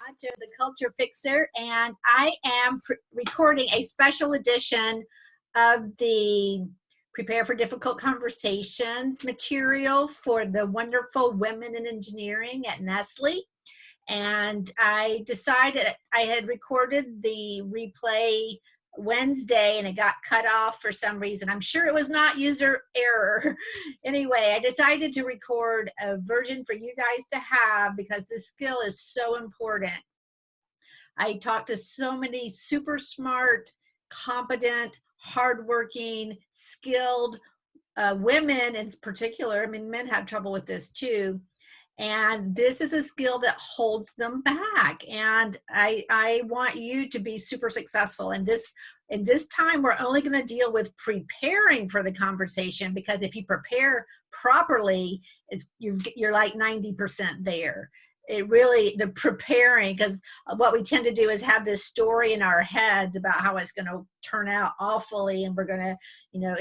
Camacho, the Culture Fixer, and I am recording a special edition of the Prepare for Difficult Conversations material for the wonderful women in engineering at Nestle. And I decided I had recorded the replay Wednesday and it got cut off for some reason. I'm sure it was not user error. Anyway, I decided to record a version for you guys to have because this skill is so important. I talked to so many super smart, competent, hardworking, skilled women in particular. I mean, men have trouble with this too. And this is a skill that holds them back. And I want you to be super successful. And in this time, we're only going to deal with preparing for the conversation, because if you prepare properly, you're like 90% there. The preparing, because what we tend to do is have this story in our heads about how it's going to turn out awfully, and we're going to,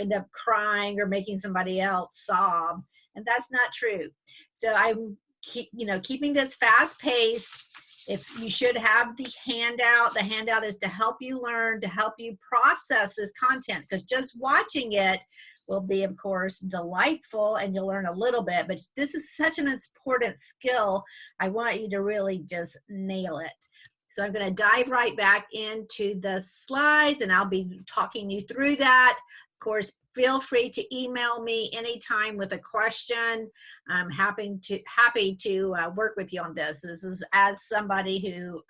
end up crying or making somebody else sob. And that's not true. So I'm keeping this fast pace. If you should have the handout is to help you learn, to help you process this content, because just watching it will be, of course, delightful and you'll learn a little bit, but this is such an important skill. I want you to really just nail it. So I'm going to dive right back into the slides and I'll be talking you through that. Of course, feel free to email me anytime with a question. I'm happy to work with you on this. This is as somebody who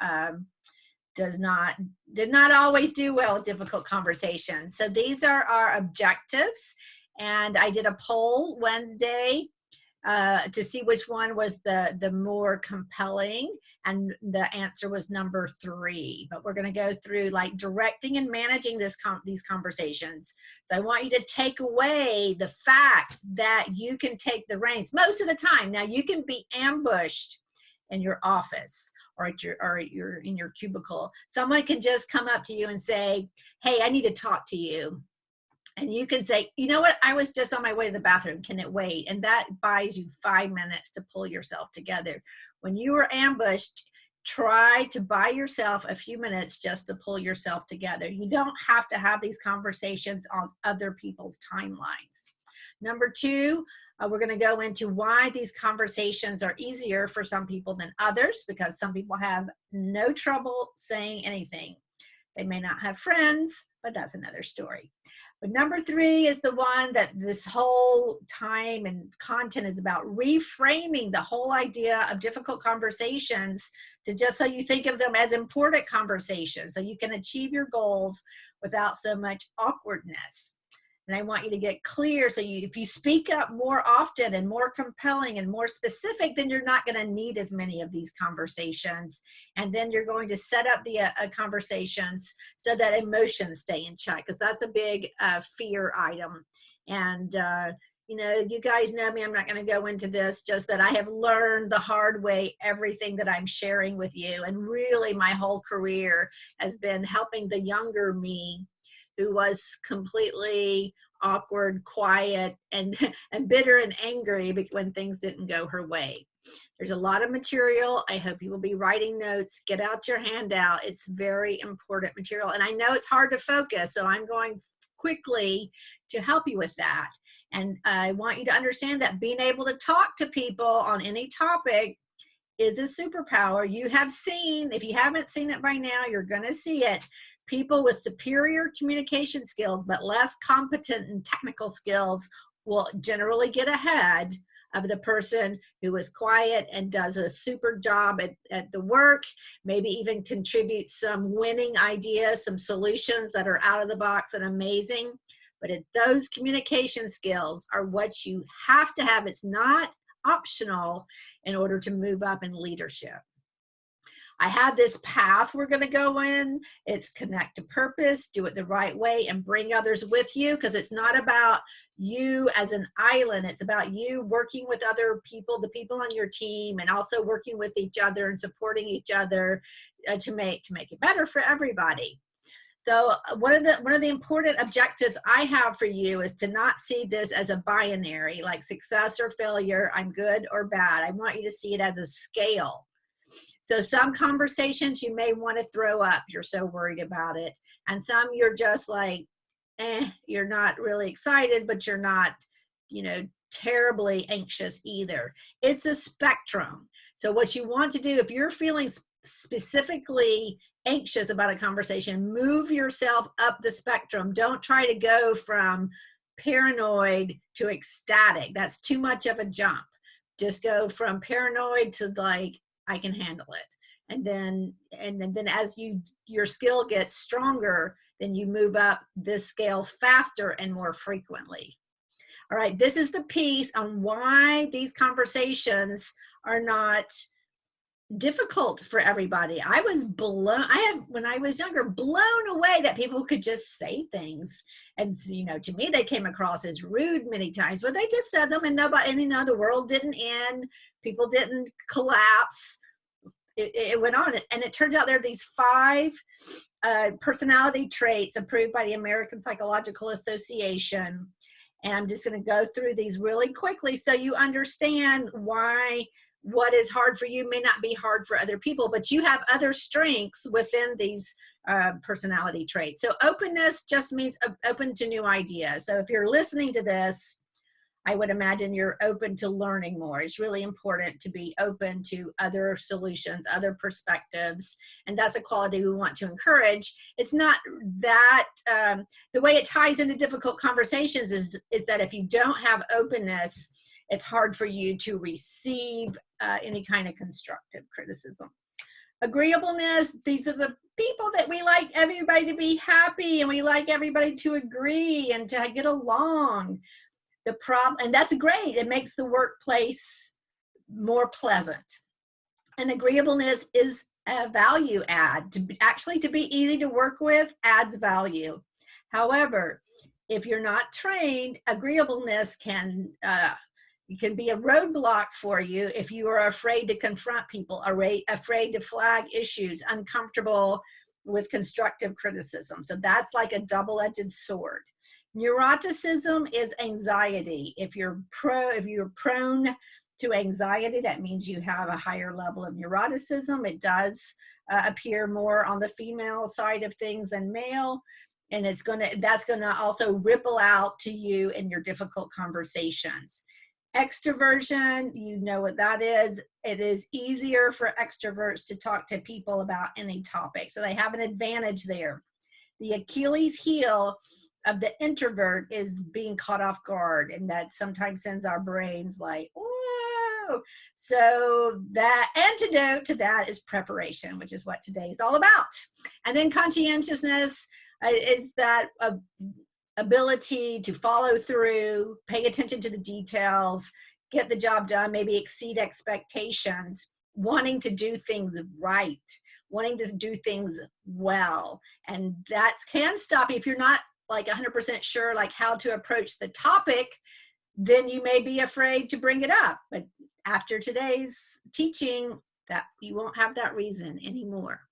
did not always do well with difficult conversations. So these are our objectives, and I did a poll Wednesday to see which one was the more compelling, and the answer was number 3. But we're going to go through like directing and managing these conversations. So I want you to take away the fact that you can take the reins most of the time. Now, you can be ambushed in your office or you're in your cubicle. Someone can just come up to you and say, "Hey, I need to talk to you." And you can say, "You know what? I was just on my way to the bathroom. Can it wait?" And that buys you 5 minutes to pull yourself together. When you are ambushed, try to buy yourself a few minutes just to pull yourself together. You don't have to have these conversations on other people's timelines. Number 2, we're going to go into why these conversations are easier for some people than others, because some people have no trouble saying anything. They may not have friends, but that's another story. But number 3 is the one that this whole time and content is about: reframing the whole idea of difficult conversations to just so you think of them as important conversations, so you can achieve your goals without so much awkwardness. And I want you to get clear, so if you speak up more often and more compelling and more specific, then you're not going to need as many of these conversations. And then you're going to set up the conversations so that emotions stay in check, because that's a big fear item. And, you guys know me, I'm not going to go into this, just that I have learned the hard way everything that I'm sharing with you. And really my whole career has been helping the younger me, who was completely awkward, quiet, and bitter and angry when things didn't go her way. There's a lot of material. I hope you will be writing notes. Get out your handout. It's very important material. And I know it's hard to focus, so I'm going quickly to help you with that. And I want you to understand that being able to talk to people on any topic is a superpower. You have seen, if you haven't seen it by now, you're going to see it. People with superior communication skills but less competent in technical skills will generally get ahead of the person who is quiet and does a super job at the work, maybe even contributes some winning ideas, some solutions that are out of the box and amazing. But those communication skills are what you have to have. It's not optional in order to move up in leadership. I have this path we're going to go in. It's connect to purpose, do it the right way, and bring others with you, because it's not about you as an island. It's about you working with other people, the people on your team, and also working with each other and supporting each other to make it better for everybody. So one of the important objectives I have for you is to not see this as a binary, like success or failure, I'm good or bad. I want you to see it as a scale. So some conversations you may want to throw up. You're so worried about it. And some you're just like, you're not really excited, but you're not, terribly anxious either. It's a spectrum. So what you want to do, if you're feeling specifically anxious about a conversation, move yourself up the spectrum. Don't try to go from paranoid to ecstatic. That's too much of a jump. Just go from paranoid to like, I can handle it. And then as your skill gets stronger, then you move up this scale faster and more frequently. All right, this is the piece on why these conversations are not difficult for everybody. I was when I was younger, blown away that people could just say things. And, to me, they came across as rude many times, but they just said them, and the world didn't end. People didn't collapse. It went on. And it turns out there are these 5 personality traits approved by the American Psychological Association. And I'm just going to go through these really quickly so you understand why what is hard for you may not be hard for other people, but you have other strengths within these personality traits. So openness just means open to new ideas. So if you're listening to this, I would imagine you're open to learning more. It's really important to be open to other solutions, other perspectives, and that's a quality we want to encourage. It's not that, the way it ties into difficult conversations is that if you don't have openness, it's hard for you to receive any kind of constructive criticism. Agreeableness, these are the people that we like everybody to be happy, and we like everybody to agree and to get along. The problem, and that's great, it makes the workplace more pleasant. And agreeableness is a value add. To be easy to work with adds value. However, if you're not trained, agreeableness can be a roadblock for you if you are afraid to confront people, afraid to flag issues, uncomfortable with constructive criticism. So that's like a double-edged sword. Neuroticism is anxiety. If you're prone to anxiety, that means you have a higher level of neuroticism. It does appear more on the female side of things than male, and that's gonna also ripple out to you in your difficult conversations. Extroversion, you know what that is. It is easier for extroverts to talk to people about any topic, so they have an advantage there. The Achilles heel of the introvert is being caught off guard, and that sometimes sends our brains like, whoa. So the antidote to that is preparation, which is what today is all about. And then conscientiousness is that ability to follow through, pay attention to the details, get the job done, maybe exceed expectations, wanting to do things right, wanting to do things well. And that can stop you if you're not like 100% sure like how to approach the topic, then you may be afraid to bring it up. But after today's teaching, that you won't have that reason anymore.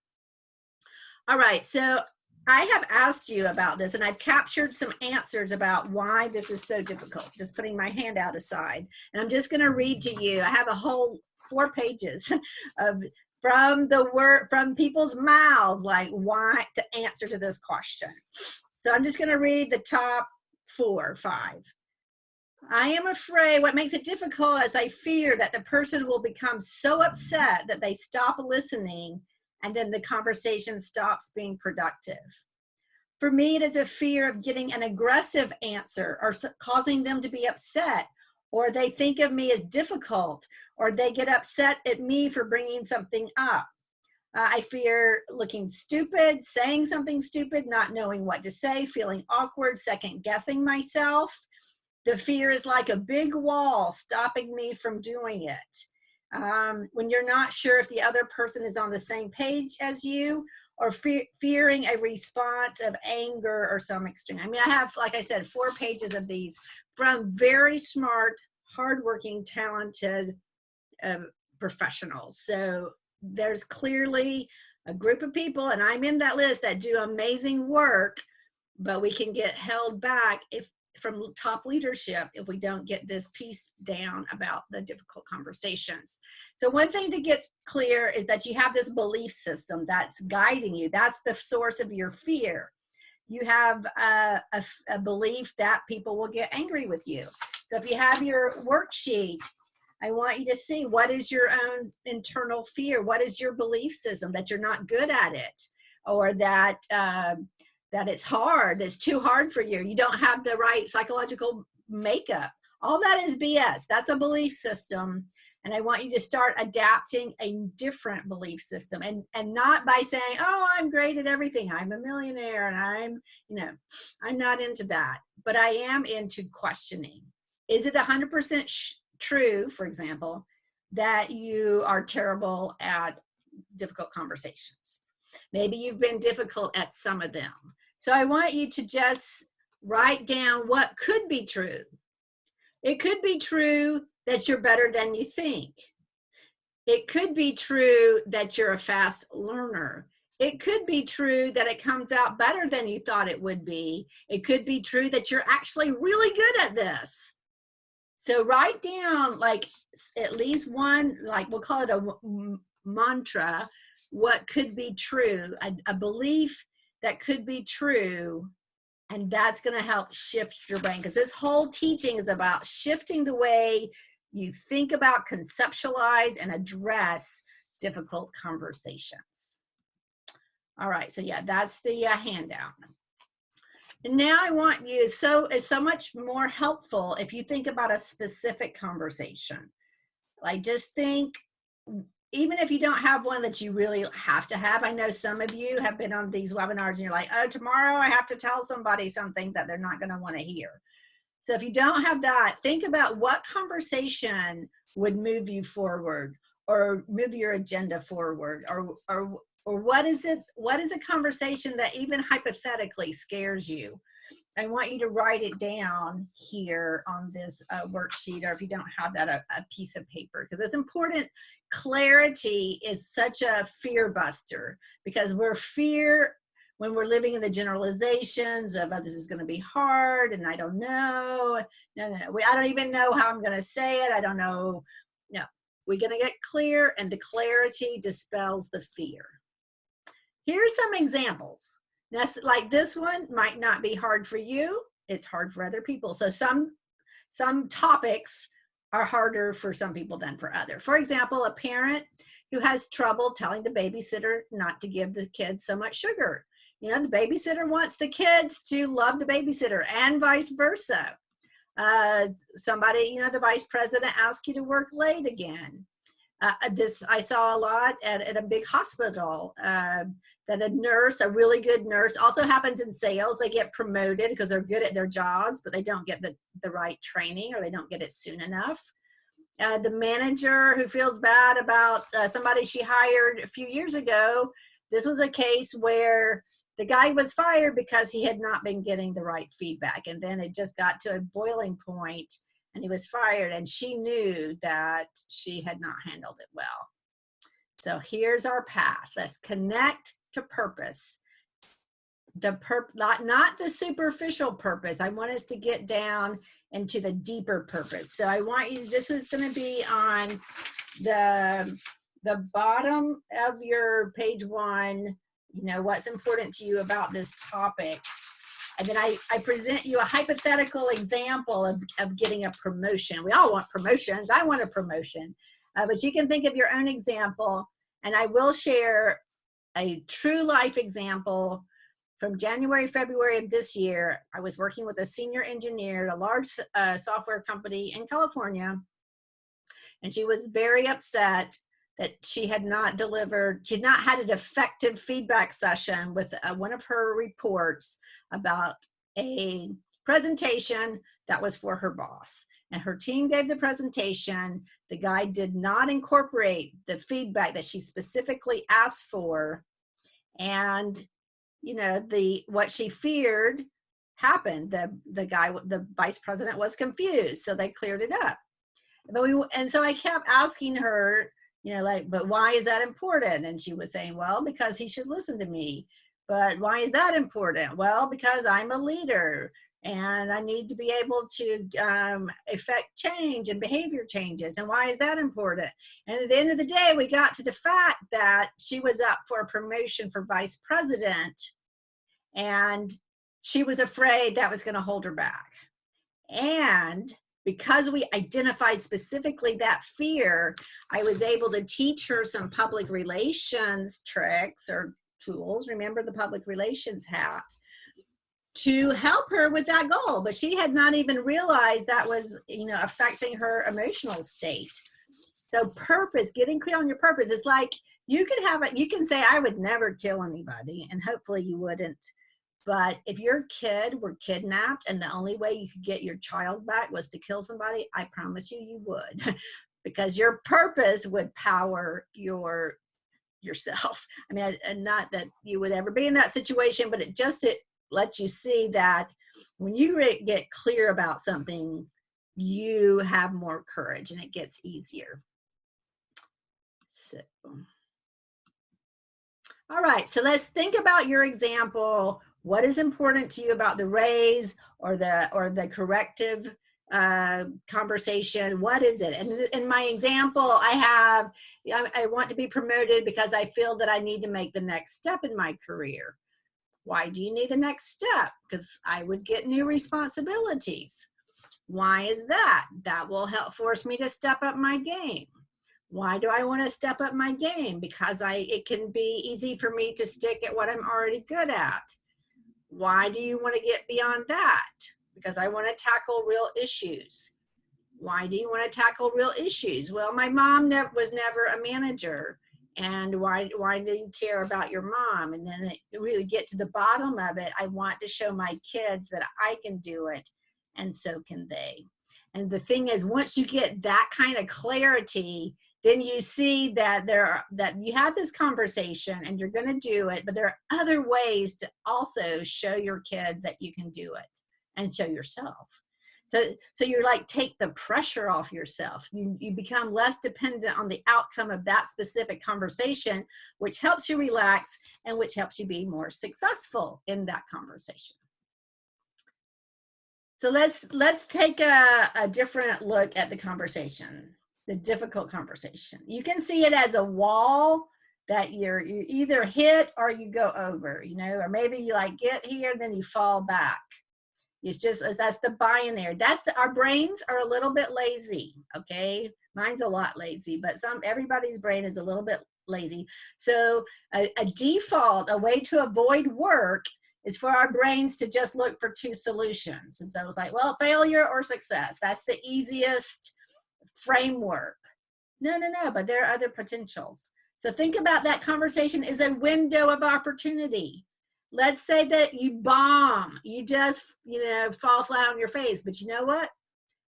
All right, so I have asked you about this, and I've captured some answers about why this is so difficult, just putting my handout aside. And I'm just going to read to you. I have a whole 4 pages from people's mouths, like why to answer to this question. So I'm just going to read the top 4 or 5. I am afraid what makes it difficult is I fear that the person will become so upset that they stop listening, and then the conversation stops being productive. For me, it is a fear of getting an aggressive answer or causing them to be upset, or they think of me as difficult, or they get upset at me for bringing something up. I fear looking stupid, saying something stupid, not knowing what to say, feeling awkward, second guessing myself. The fear is like a big wall stopping me from doing it. When you're not sure if the other person is on the same page as you, or fearing a response of anger or some extreme. I mean, I have, like I said, 4 pages of these from very smart, hardworking, talented professionals. So there's clearly a group of people, and I'm in that list, that do amazing work, but we can get held back if from top leadership if we don't get this piece down about the difficult conversations. So one thing to get clear is that you have this belief system that's guiding you. That's the source of your fear. You have a belief that people will get angry with you. So if you have your worksheet, I want you to see what is your own internal fear. What is your belief system that you're not good at it, or that that it's hard, it's too hard for you, you don't have the right psychological makeup. All that is BS. That's a belief system. And I want you to start adapting a different belief system, and not by saying, oh, I'm great at everything, I'm a millionaire, and I'm not into that, but I am into questioning. Is it 100% true, for example, that you are terrible at difficult conversations? Maybe you've been difficult at some of them. So I want you to just write down what could be true. It could be true that you're better than you think. It could be true that you're a fast learner. It could be true that it comes out better than you thought it would be. It could be true that you're actually really good at this. So write down like at least one, like we'll call it a mantra, what could be true, a belief that could be true, and that's going to help shift your brain, because this whole teaching is about shifting the way you think about, conceptualize, and address difficult conversations. All right, so yeah, that's the handout. And now I want you, so it's so much more helpful if you think about a specific conversation. Like just think, even if you don't have one that you really have to have. I know some of you have been on these webinars and you're like, oh, tomorrow I have to tell somebody something that they're not going to want to hear. So if you don't have that, think about what conversation would move you forward, or move your agenda forward, or what is a conversation that even hypothetically scares you? I want you to write it down here on this worksheet, or if you don't have that, a piece of paper, because it's important. Clarity is such a fear buster, because when we're living in the generalizations of, oh, this is going to be hard, and I don't know. No. I don't even know how I'm going to say it. I don't know. No, we're going to get clear, and the clarity dispels the fear. Here's some examples. That's like this one might not be hard for you. It's hard for other people. So some topics are harder for some people than for others. For example, a parent who has trouble telling the babysitter not to give the kids so much sugar. You know, the babysitter wants the kids to love the babysitter, and vice versa. Somebody, you know, the vice president asks you to work late again. This I saw a lot at a big hospital, that a nurse, a really good nurse, also happens in sales. They get promoted because they're good at their jobs, but they don't get the right training, or they don't get it soon enough. The manager who feels bad about somebody she hired a few years ago. This was a case where the guy was fired because he had not been getting the right feedback, and then it just got to a boiling point, and he was fired, and she knew that she had not handled it well. So here's our path. Let's connect to purpose. Not the superficial purpose. I want us to get down into the deeper purpose. So I want you, this is going to be on the bottom of your page 1, you know, what's important to you about this topic. And then I present you a hypothetical example of getting a promotion. We all want promotions. I want a promotion. But you can think of your own example. And I will share a true life example from January, February of this year. I was working with a senior engineer at a large software company in California. And she was very upset that she had not delivered, she'd not had an effective feedback session with one of her reports about a presentation that was for her boss. And her team gave the presentation. The guy did not incorporate the feedback that she specifically asked for. And, you know, what she feared happened. The vice president was confused, so they cleared it up. And so I kept asking her, you know, like, but why is that important? And she was saying, well, because he should listen to me. But why is that important? Well, because I'm a leader. And I need to be able to effect change and behavior changes. And why is that important? And at the end of the day, we got to the fact that she was up for a promotion for vice president, and she was afraid that was going to hold her back. And because we identified specifically that fear, I was able to teach her some public relations tricks or tools. Remember the public relations hat, to help her with that goal. But she had not even realized that was, affecting her emotional state. So purpose, getting clear on your purpose, is like you can say, I would never kill anybody, and hopefully you wouldn't. But if your kid were kidnapped and the only way you could get your child back was to kill somebody, I promise you would, because your purpose would power yourself. I mean, and not that you would ever be in that situation, but it lets you see that when you get clear about something, you have more courage and it gets easier. So, all right, so let's think about your example. What is important to you about the raise or the corrective conversation? What is it? And in my example, I want to be promoted because I feel that I need to make the next step in my career. Why do you need the next step? Because I would get new responsibilities. Why is that? That will help force me to step up my game. Why do I want to step up my game? Because it can be easy for me to stick at what I'm already good at. Why do you want to get beyond that? Because I want to tackle real issues. Why do you want to tackle real issues? Well, my mom was never a manager. And why do you care about your mom? And then really get to the bottom of it. I want to show my kids that I can do it, and so can they. And the thing is, once you get that kind of clarity, then you see that that you have this conversation and you're going to do it, but there are other ways to also show your kids that you can do it and show yourself. So you're like, take the pressure off yourself. You become less dependent on the outcome of that specific conversation, which helps you relax and which helps you be more successful in that conversation. So let's take a different look at the conversation, the difficult conversation. You can see it as a wall that you either hit or you go over, or maybe you like get here, then you fall back. It's just, that's the binary. Our brains are a little bit lazy, okay? Mine's a lot lazy, but everybody's brain is a little bit lazy. So a default, a way to avoid work is for our brains to just look for two solutions. And so it's like, well, failure or success. That's the easiest framework. No, but there are other potentials. So think about that conversation as a window of opportunity. Let's say that you bomb, you just, fall flat on your face, but you know what?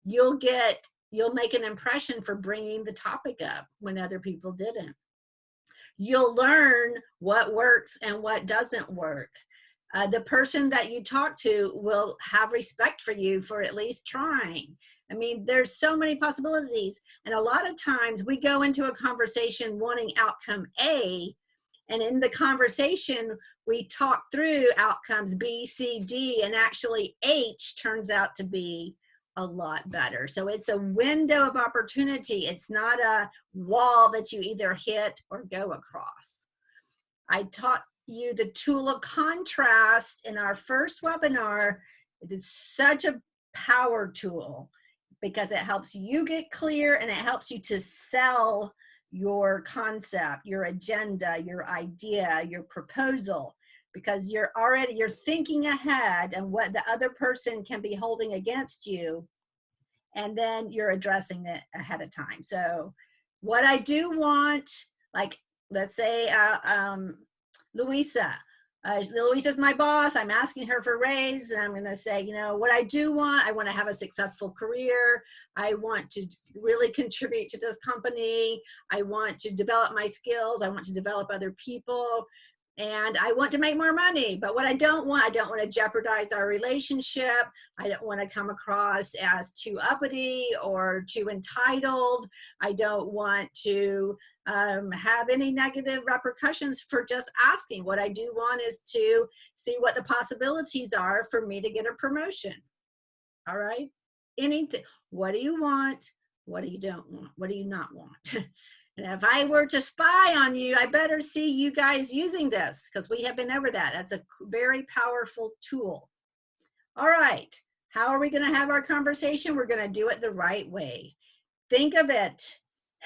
You'll make an impression for bringing the topic up when other people didn't. You'll learn what works and what doesn't work. The person that you talk to will have respect for you for at least trying. I mean, there's so many possibilities. And a lot of times we go into a conversation wanting outcome A, and in the conversation, we talk through outcomes B, C, D, and actually H turns out to be a lot better. So it's a window of opportunity. It's not a wall that you either hit or go across. I taught you the tool of contrast in our first webinar. It is such a power tool because it helps you get clear and it helps you to sell your concept, your agenda, your idea, your proposal, because you're thinking ahead and what the other person can be holding against you, and then you're addressing it ahead of time. So what I do want, like, let's say Louisa. Louisa's my boss. I'm asking her for a raise, and I'm going to say, what I do want, I want to have a successful career. I want to really contribute to this company. I want to develop my skills. I want to develop other people. And I want to make more money, but what I don't want to jeopardize our relationship. I don't want to come across as too uppity or too entitled. I don't want to have any negative repercussions for just asking. What I do want is to see what the possibilities are for me to get a promotion. All right? Anything. What do you want? What do you don't want? What do you not want? And if I were to spy on you, I better see you guys using this, because we have been over that. That's a very powerful tool. All right. How are we going to have our conversation? We're going to do it the right way. Think of it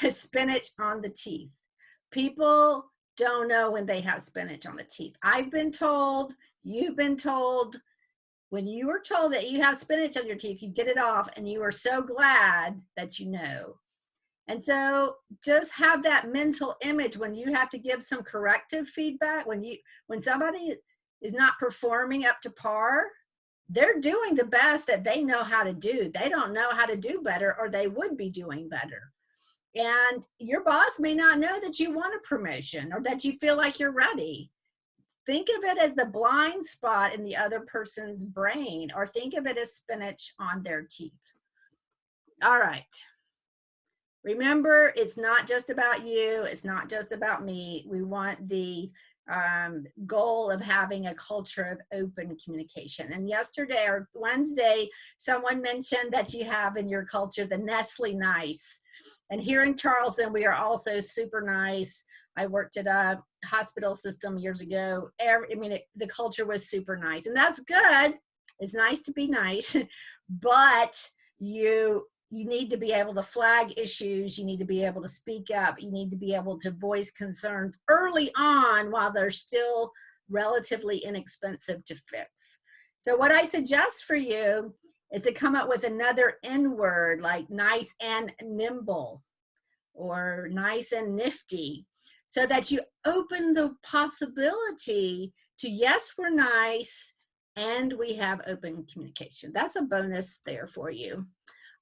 as spinach on the teeth. People don't know when they have spinach on the teeth. I've been told, you've been told. When you are told that you have spinach on your teeth, you get it off and you are so glad that you know. And so just have that mental image when you have to give some corrective feedback. When somebody is not performing up to par, they're doing the best that they know how to do. They don't know how to do better, or they would be doing better. And your boss may not know that you want a promotion or that you feel like you're ready. Think of it as the blind spot in the other person's brain, or think of it as spinach on their teeth. All right. Remember, it's not just about you. It's not just about me. We want the goal of having a culture of open communication. And yesterday or Wednesday, someone mentioned that you have in your culture the Nestle nice. And here in Charleston, we are also super nice. I worked at a hospital system years ago. The culture was super nice, and that's good. It's nice to be nice, but you need to be able to flag issues. You need to be able to speak up. You need to be able to voice concerns early on while they're still relatively inexpensive to fix. So what I suggest for you is to come up with another N word, like nice and nimble or nice and nifty, so that you open the possibility to, yes, we're nice and we have open communication. That's a bonus there for you.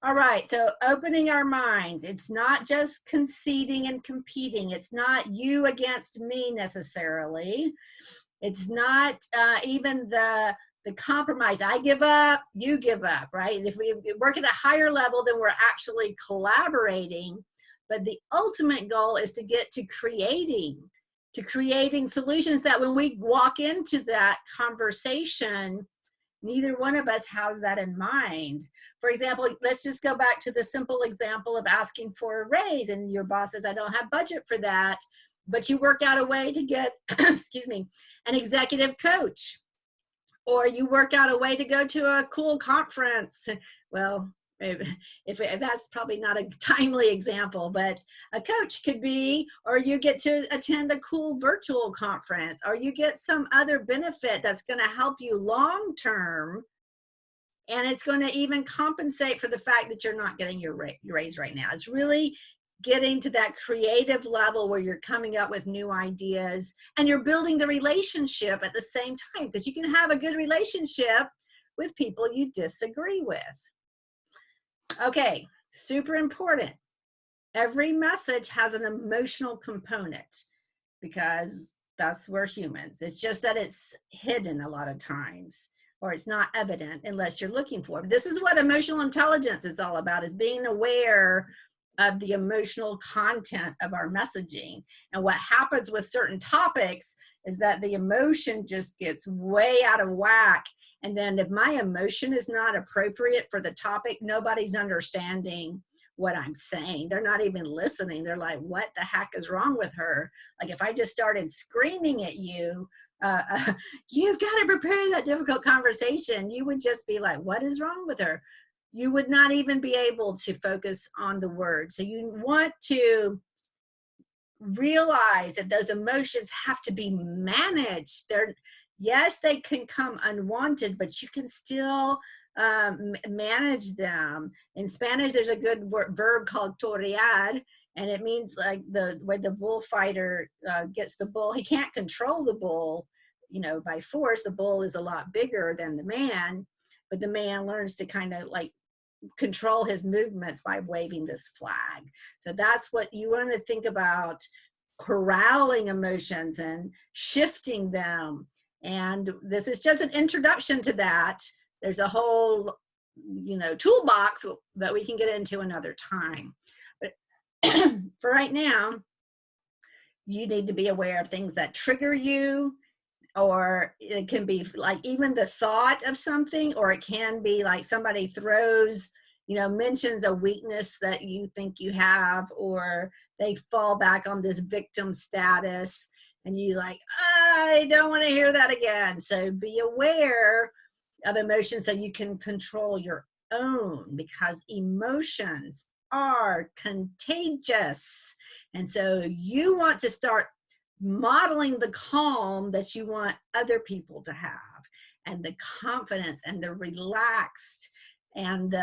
All right, so opening our minds. It's not just conceding and competing. It's not you against me necessarily. It's not even the compromise. I give up, you give up, right? And if we work at a higher level, then we're actually collaborating. But the ultimate goal is to get to creating solutions that when we walk into that conversation, neither one of us has that in mind. For example, let's just go back to the simple example of asking for a raise, and your boss says, I don't have budget for that, but you work out a way to get, excuse me, an executive coach, or you work out a way to go to a cool conference. Well, if that's probably not a timely example, but a coach could be, or you get to attend a cool virtual conference, or you get some other benefit that's going to help you long term, and it's going to even compensate for the fact that you're not getting your raise right now. It's really getting to that creative level where you're coming up with new ideas and you're building the relationship at the same time, because you can have a good relationship with people you disagree with. Okay, super important. Every message has an emotional component, because that's we're humans. It's just that it's hidden a lot of times, or it's not evident unless you're looking for it. This is what emotional intelligence is all about, is being aware of the emotional content of our messaging. And what happens with certain topics is that the emotion just gets way out of whack. And then if my emotion is not appropriate for the topic, nobody's understanding what I'm saying. They're not even listening. They're like, what the heck is wrong with her? Like if I just started screaming at you, you've got to prepare that difficult conversation, you would just be like, what is wrong with her? You would not even be able to focus on the word. So you want to realize that those emotions have to be managed. Yes, they can come unwanted, but you can still manage them. In Spanish, there's a good verb called torear, and it means like the way the bullfighter gets the bull. He can't control the bull, by force. The bull is a lot bigger than the man, but the man learns to kind of like control his movements by waving this flag. So that's what you want to think about. corralling emotions and shifting them. And this is just an introduction to that. There's a whole, toolbox that we can get into another time. But for right now, you need to be aware of things that trigger you, or it can be like even the thought of something, or it can be like somebody throws, mentions a weakness that you think you have, or they fall back on this victim status and you like, I don't want to hear that again. So be aware of emotions so you can control your own, because emotions are contagious. And so you want to start modeling the calm that you want other people to have, and the confidence and the relaxed and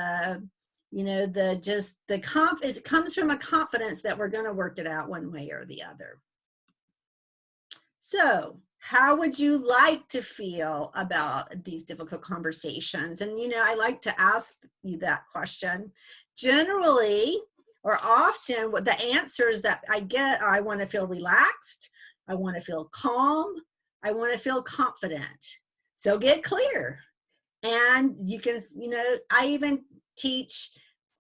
it comes from a confidence that we're going to work it out one way or the other. So how would you like to feel about these difficult conversations? And I like to ask you that question. Generally, or often, what the answers that I get are, I want to feel relaxed, I want to feel calm, I want to feel confident. So get clear. And you can, I even teach,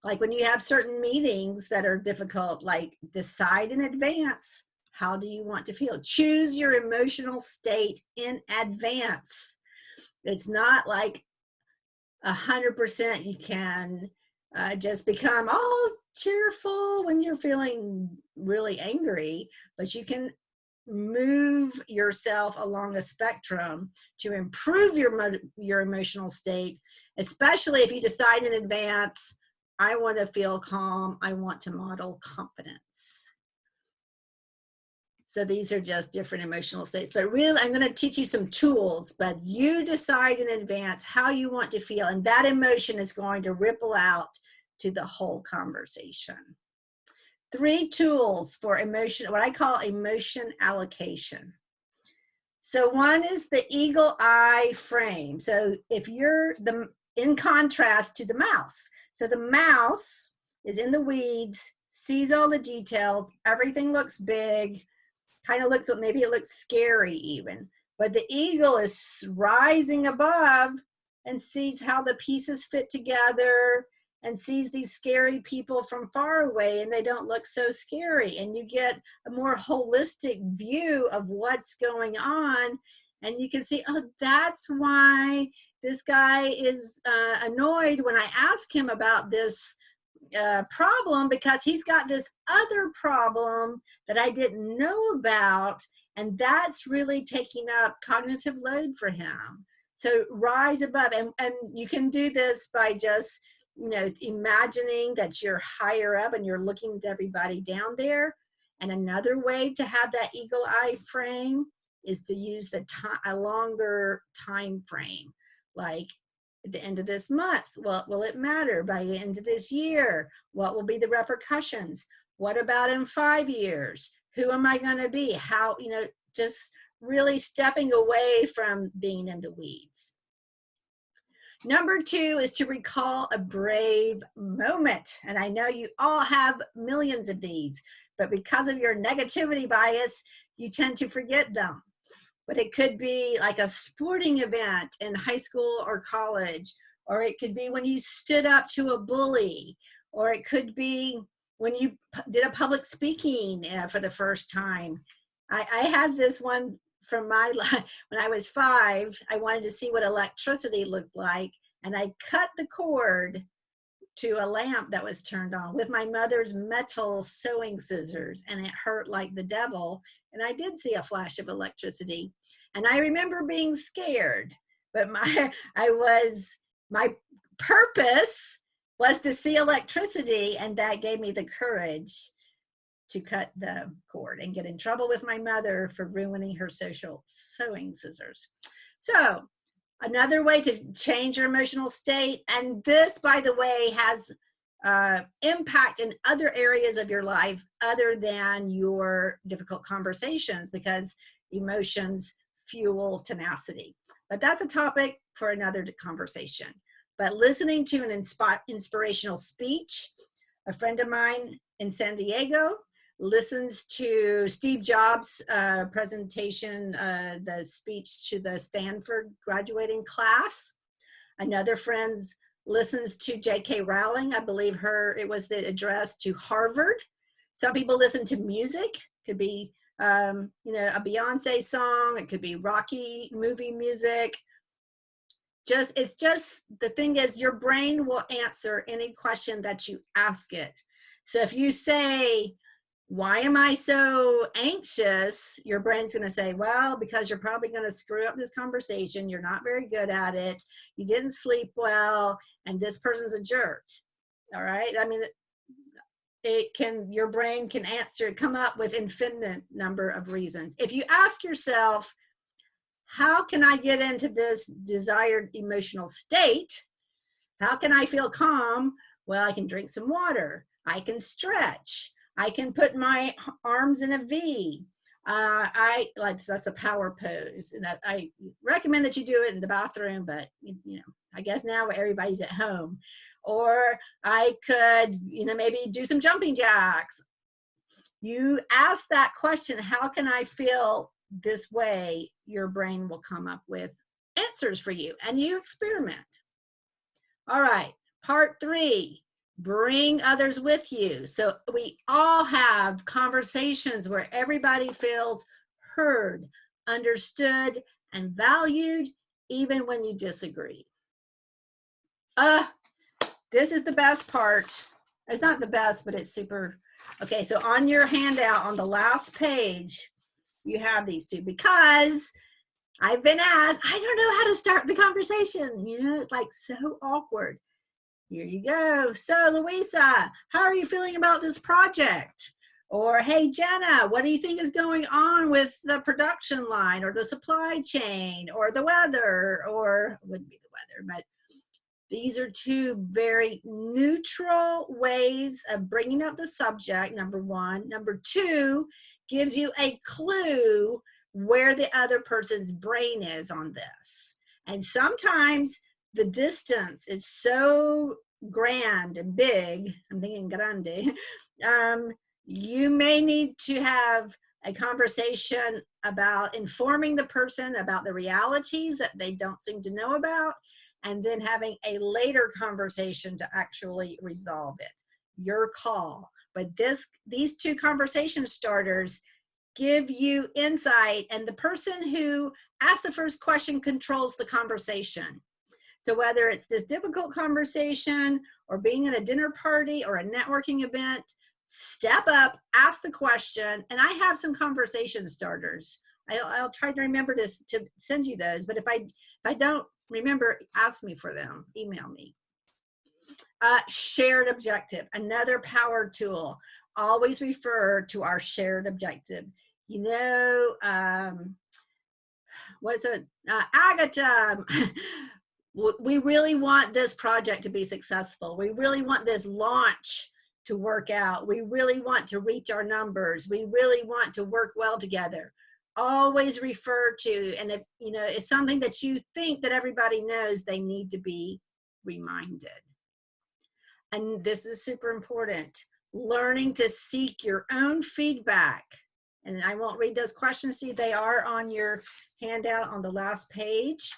like when you have certain meetings that are difficult, like decide in advance, how do you want to feel? Choose your emotional state in advance. It's not like 100% you can just become all cheerful when you're feeling really angry, but you can move yourself along a spectrum to improve your emotional state, especially if you decide in advance, I want to feel calm, I want to model confidence. So these are just different emotional states, but really I'm going to teach you some tools, but you decide in advance how you want to feel, and that emotion is going to ripple out to the whole conversation. 3 tools for emotion, what I call emotion allocation. So one is the eagle eye frame. So if you're in contrast to the mouse. So the mouse is in the weeds, sees all the details, everything looks big, kind of looks, maybe it looks scary even. But the eagle is rising above and sees how the pieces fit together, and sees these scary people from far away, and they don't look so scary. And you get a more holistic view of what's going on. And you can see, oh, that's why this guy is annoyed when I ask him about this problem, because he's got this other problem that I didn't know about. And that's really taking up cognitive load for him. So rise above, and you can do this by just imagining that you're higher up and you're looking at everybody down there. And another way to have that eagle eye frame is to use a longer time frame, like at the end of this month, what will it matter? By the end of this year, what will be the repercussions? What about in 5 years? Who am I going to be? How, just really stepping away from being in the weeds. Number 2 is to recall a brave moment. And I know you all have millions of these, but because of your negativity bias, you tend to forget them. But it could be like a sporting event in high school or college, or it could be when you stood up to a bully, or it could be when you did a public speaking for the first time. I had this one from my life when I was 5. I wanted to see what electricity looked like, and I cut the cord to a lamp that was turned on with my mother's metal sewing scissors, and it hurt like the devil. And I did see a flash of electricity, and I remember being scared, but my purpose was to see electricity, and that gave me the courage to cut the cord and get in trouble with my mother for ruining her sewing scissors. So another way to change your emotional state, and this, by the way, has impact in other areas of your life other than your difficult conversations, because emotions fuel tenacity. But that's a topic for another conversation. But listening to an inspirational speech, a friend of mine in San Diego listens to Steve Jobs' presentation, the speech to the Stanford graduating class. Another friend listens to J.K. Rowling. I believe it was the address to Harvard. Some people listen to music. Could be, a Beyonce song. It could be Rocky movie music. It's just, the thing is, your brain will answer any question that you ask it. So if you say, why am I so anxious? Your brain's going to say, well, because you're probably going to screw up this conversation. You're not very good at it. You didn't sleep well, and this person's a jerk. All right. I mean, your brain can come up with infinite number of reasons. If you ask yourself, how can I get into this desired emotional state? How can I feel calm? Well, I can drink some water. I can stretch. I can put my arms in a V. That's a power pose. And I recommend that you do it in the bathroom, but I guess now everybody's at home. Or I could, maybe do some jumping jacks. You ask that question, how can I feel this way? Your brain will come up with answers for you, and you experiment. All right, part 3, bring others with you. So we all have conversations where everybody feels heard, understood, and valued, even when you disagree. This is the best part. It's not the best, but it's super. Okay, so on your handout on the last page, you have these two, because I've been asked, I don't know how to start the conversation. It's like so awkward. Here you go. So Louisa, how are you feeling about this project? Or, hey, Jenna, what do you think is going on with the production line or the supply chain or the weather? Or it wouldn't be the weather, but these are two very neutral ways of bringing up the subject, number one. Number two, gives you a clue where the other person's brain is on this. And sometimes the distance is so grand and big, I'm thinking grande, you may need to have a conversation about informing the person about the realities that they don't seem to know about, and then having a later conversation to actually resolve it. Your call. But these two conversation starters give you insight, and the person who asked the first question controls the conversation. So whether it's this difficult conversation or being at a dinner party or a networking event, step up, ask the question, and I have some conversation starters. I'll try to remember to send you those, but if I don't remember, ask me for them, email me. Shared objective, another power tool. Always refer to our shared objective. What's it? Agatha, we really want this project to be successful. We really want this launch to work out. We really want to reach our numbers. We really want to work well together. Always refer to, and if it's something that you think that everybody knows, they need to be reminded. And this is super important. Learning to seek your own feedback. And I won't read those questions to you. They are on your handout on the last page.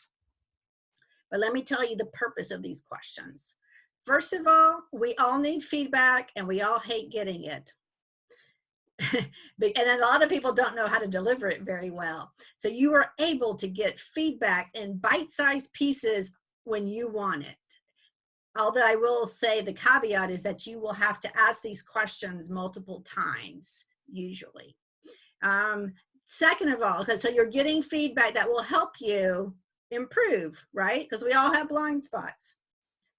But let me tell you the purpose of these questions. First of all, we all need feedback, and we all hate getting it. And a lot of people don't know how to deliver it very well. So you are able to get feedback in bite-sized pieces when you want it. Although I will say the caveat is that you will have to ask these questions multiple times, usually. Second of all, so you're getting feedback that will help you improve, right? Because we all have blind spots.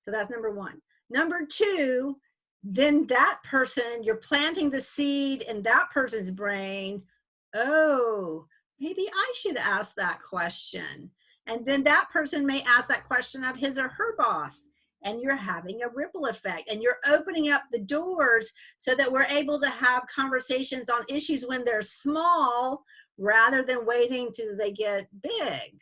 So that's number one. Number two, then that person, you're planting the seed in that person's brain. Oh, maybe I should ask that question. And then that person may ask that question of his or her boss. And you're having a ripple effect, and you're opening up the doors so that we're able to have conversations on issues when they're small rather than waiting till they get big.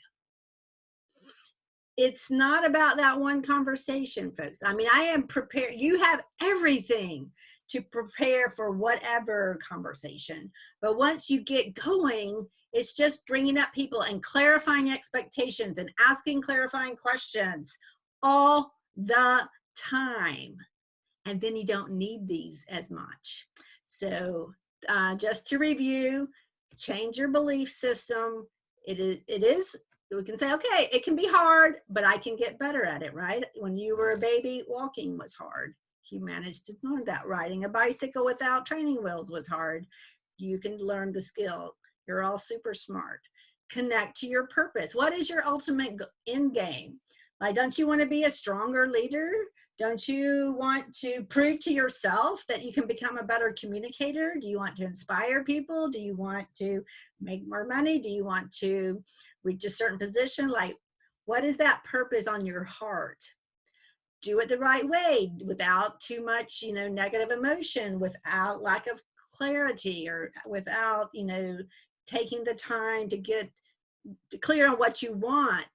It's not about that one conversation, folks. I mean, I am prepared. You have everything. to prepare for whatever conversation. But once you get going, it's just bringing up people and clarifying expectations and asking clarifying questions all the time. And then you don't need these as much. So just to review, change your belief system. It is, we can say, okay, it can be hard, but I can get better at it, right? When you were a baby, walking was hard. You managed to learn that. Riding a bicycle without training wheels was hard. You can learn the skill. You're all super smart. Connect to your purpose. What is your ultimate end game? Like, don't you want to be a stronger leader? Don't you want to prove to yourself that you can become a better communicator? Do you want to inspire people? Do you want to make more money? Do you want to reach a certain position? Like, what is that purpose on your heart? Do it the right way, without too much, negative emotion, without lack of clarity, or without, taking the time to get clear on what you want.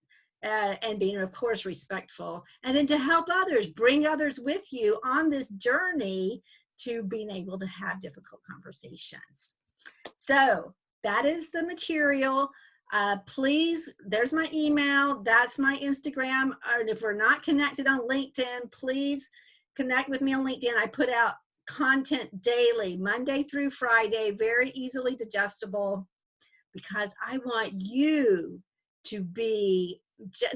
And being, of course, respectful, and then to help others, bring others with you on this journey to being able to have difficult conversations. So that is the material. Please, there's my email, that's my Instagram, and if we're not connected on LinkedIn, please connect with me on LinkedIn. I put out content daily, Monday through Friday, very easily digestible, because I want you to be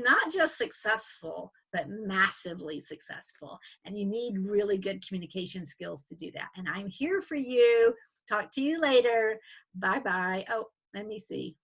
not just successful, but massively successful. And you need really good communication skills to do that. And I'm here for you. Talk to you later. Bye-bye. Oh, let me see.